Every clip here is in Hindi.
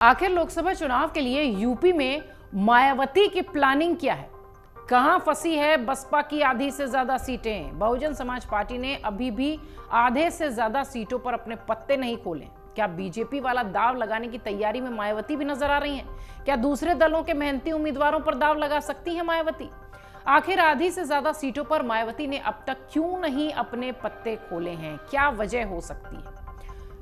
आखिर लोकसभा चुनाव के लिए यूपी में मायावती की प्लानिंग क्या है? कहां फंसी है बसपा की आधी से ज्यादा सीटें? बहुजन समाज पार्टी ने अभी भी आधे से ज्यादा सीटों पर अपने पत्ते नहीं खोले। क्या बीजेपी वाला दाव लगाने की तैयारी में मायावती भी नजर आ रही हैं? क्या दूसरे दलों के मेहनती उम्मीदवारों पर दाव लगा सकती है मायावती? आखिर आधी से ज्यादा सीटों पर मायावती ने अब तक क्यों नहीं अपने पत्ते खोले हैं? क्या वजह हो सकती है?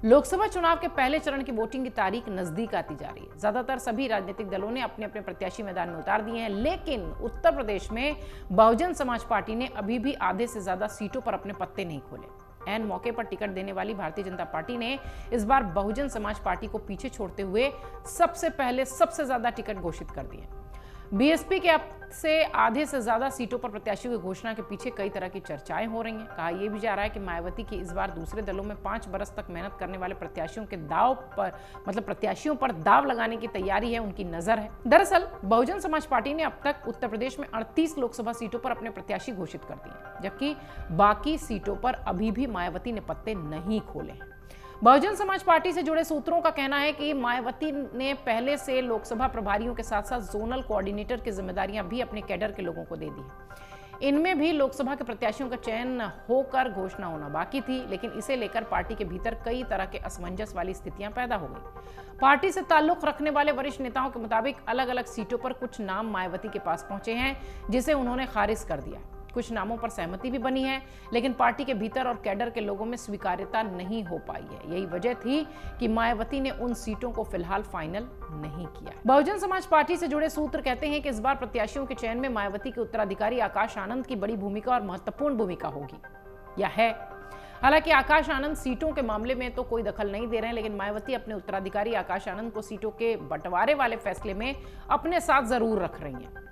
लोकसभा चुनाव के पहले चरण की वोटिंग की तारीख नजदीक आती जा रही है। ज्यादातर सभी राजनीतिक दलों ने अपने अपने प्रत्याशी मैदान में उतार दिए हैं, लेकिन उत्तर प्रदेश में बहुजन समाज पार्टी ने अभी भी आधे से ज्यादा सीटों पर अपने पत्ते नहीं खोले। ऐन मौके पर टिकट देने वाली भारतीय जनता पार्टी ने इस बार बहुजन समाज पार्टी को पीछे छोड़ते हुए सबसे पहले सबसे ज्यादा टिकट घोषित कर दिए। बीएसपी के अब से आधे से ज्यादा सीटों पर प्रत्याशियों की घोषणा के पीछे कई तरह की चर्चाएं हो रही हैं। कहा यह भी जा रहा है कि मायावती की इस बार दूसरे दलों में 5 बरस तक मेहनत करने वाले प्रत्याशियों के दाव पर प्रत्याशियों पर दाव लगाने की तैयारी है, उनकी नजर है। दरअसल बहुजन समाज पार्टी ने अब तक उत्तर प्रदेश में 38 लोकसभा सीटों पर अपने प्रत्याशी घोषित कर दिए, जबकि बाकी सीटों पर अभी भी मायावती ने पत्ते नहीं खोले हैं। बहुजन समाज पार्टी से जुड़े सूत्रों का कहना है कि मायावती ने पहले से लोकसभा प्रभारियों के साथ साथ जोनल कोऑर्डिनेटर की जिम्मेदारियां भी अपने कैडर के लोगों को दे दी है। इनमें भी लोकसभा के प्रत्याशियों का चयन होकर घोषणा होना बाकी थी, लेकिन इसे लेकर पार्टी के भीतर कई तरह के असमंजस वाली स्थितियां पैदा हो गई। पार्टी से ताल्लुक रखने वाले वरिष्ठ नेताओं के मुताबिक अलग अलग सीटों पर कुछ नाम मायावती के पास पहुंचे हैं, जिसे उन्होंने खारिज कर दिया। कुछ नामों पर सहमति भी बनी है, लेकिन पार्टी के भीतर और कैडर के लोगों में स्वीकार्यता नहीं हो पाई है। यही वजह थी कि मायावती ने उन सीटों को फिलहाल फाइनल नहीं किया। बहुजन समाज पार्टी से जुड़े सूत्र कहते हैं कि इस बार प्रत्याशियों के चयन में मायावती के उत्तराधिकारी आकाश आनंद की बड़ी भूमिका और महत्वपूर्ण भूमिका होगी या है। हालांकि आकाश आनंद सीटों के मामले में तो कोई दखल नहीं दे रहे हैं, लेकिन मायावती अपने उत्तराधिकारी आकाश आनंद को सीटों के बंटवारे वाले फैसले में अपने साथ जरूर रख रही हैं।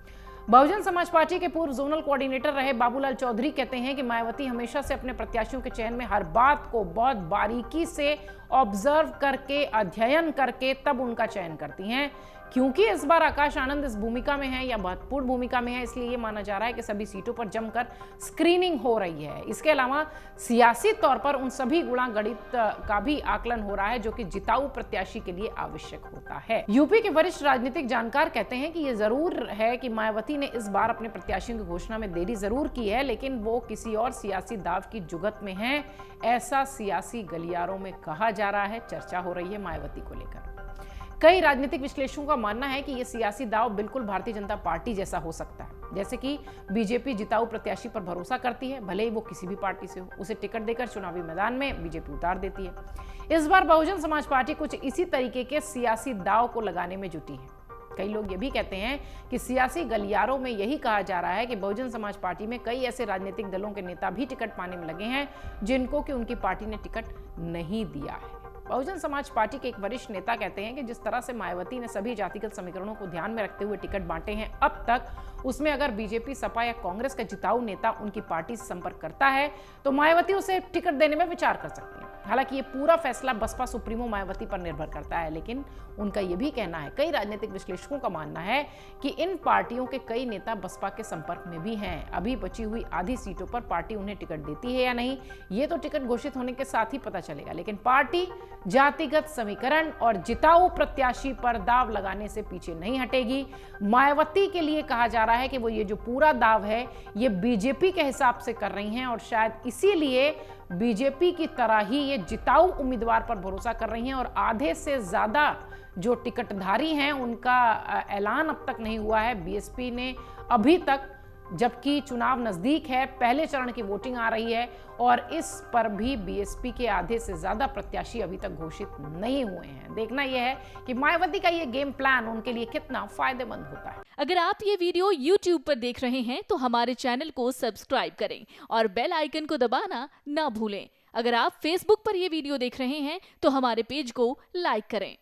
बहुजन समाज पार्टी के पूर्व जोनल कोऑर्डिनेटर रहे बाबूलाल चौधरी कहते हैं कि मायावती हमेशा से अपने प्रत्याशियों के चयन में हर बात को बहुत बारीकी से ऑब्जर्व करके, अध्ययन करके तब उनका चयन करती हैं। क्योंकि इस बार आकाश आनंद इस भूमिका में है या महत्वपूर्ण भूमिका में है, इसलिए ये माना जा रहा है कि सभी सीटों पर जमकर स्क्रीनिंग हो रही है। इसके अलावा सियासी तौर पर उन सभी गुणा गणित का भी आकलन हो रहा है जो कि जिताऊ प्रत्याशी के लिए आवश्यक होता है। यूपी के वरिष्ठ राजनीतिक जानकार कहते हैं कि ये जरूर है कि मायावती ने इस बार अपने प्रत्याशियों की घोषणा में देरी जरूर की है, लेकिन वो किसी और सियासी दाव की जुगत में है, ऐसा सियासी गलियारों में कहा जा रहा है। चर्चा हो रही है मायावती को लेकर। कई राजनीतिक विश्लेषकों का मानना है कि यह सियासी दाव बिल्कुल भारतीय जनता पार्टी जैसा हो सकता है। जैसे कि बीजेपी जिताऊ प्रत्याशी पर भरोसा करती है, भले ही वो किसी भी पार्टी से हो, उसे टिकट देकर चुनावी मैदान में बीजेपी उतार देती है। इस बार बहुजन समाज पार्टी कुछ इसी तरीके के सियासी दाव को लगाने में जुटी है। कई लोग ये भी कहते हैं कि सियासी गलियारों में यही कहा जा रहा है कि बहुजन समाज पार्टी में कई ऐसे राजनीतिक दलों के नेता भी टिकट पाने में लगे हैं जिनको कि उनकी पार्टी ने टिकट नहीं दिया है। बहुजन समाज पार्टी के एक वरिष्ठ नेता कहते हैं कि जिस तरह से मायावती ने सभी जातिगत समीकरणों को ध्यान में रखते हुए टिकट बांटे हैं अब तक, उसमें अगर बीजेपी, सपा या कांग्रेस का जिताऊ नेता उनकी पार्टी से संपर्क करता है तो मायावती उसे टिकट देने में विचार कर सकती है। हालांकि ये पूरा फैसला बसपा सुप्रीमो मायावती पर निर्भर करता है, लेकिन उनका यह भी कहना है, कई राजनीतिक विश्लेषकों का मानना है कि इन पार्टियों के कई नेता बसपा के संपर्क में भी हैं। अभी बची हुई आधी सीटों पर पार्टी उन्हें टिकट देती है या नहीं, ये तो टिकट घोषित होने के साथ ही पता चलेगा, लेकिन पार्टी जातिगत समीकरण और जिताऊ प्रत्याशी पर दाव लगाने से पीछे नहीं हटेगी। मायावती के लिए कहा जा रहा है कि वो ये जो पूरा दाव है ये बीजेपी के हिसाब से कर रही हैं और शायद इसीलिए बीजेपी की तरह ही ये जिताऊ उम्मीदवार पर भरोसा कर रही हैं और आधे से ज्यादा जो टिकटधारी हैं उनका ऐलान अब तक नहीं हुआ है बीएसपी ने अभी तक, जबकि चुनाव नजदीक है, पहले चरण की वोटिंग आ रही है और इस पर भी बीएसपी के आधे से ज्यादा प्रत्याशी अभी तक घोषित नहीं हुए हैं। देखना यह है कि मायावती का ये गेम प्लान उनके लिए कितना फायदेमंद होता है। अगर आप ये वीडियो YouTube पर देख रहे हैं तो हमारे चैनल को सब्सक्राइब करें और बेल आइकन को दबाना ना भूलें। अगर आप Facebook पर ये वीडियो देख रहे हैं तो हमारे पेज को लाइक करें।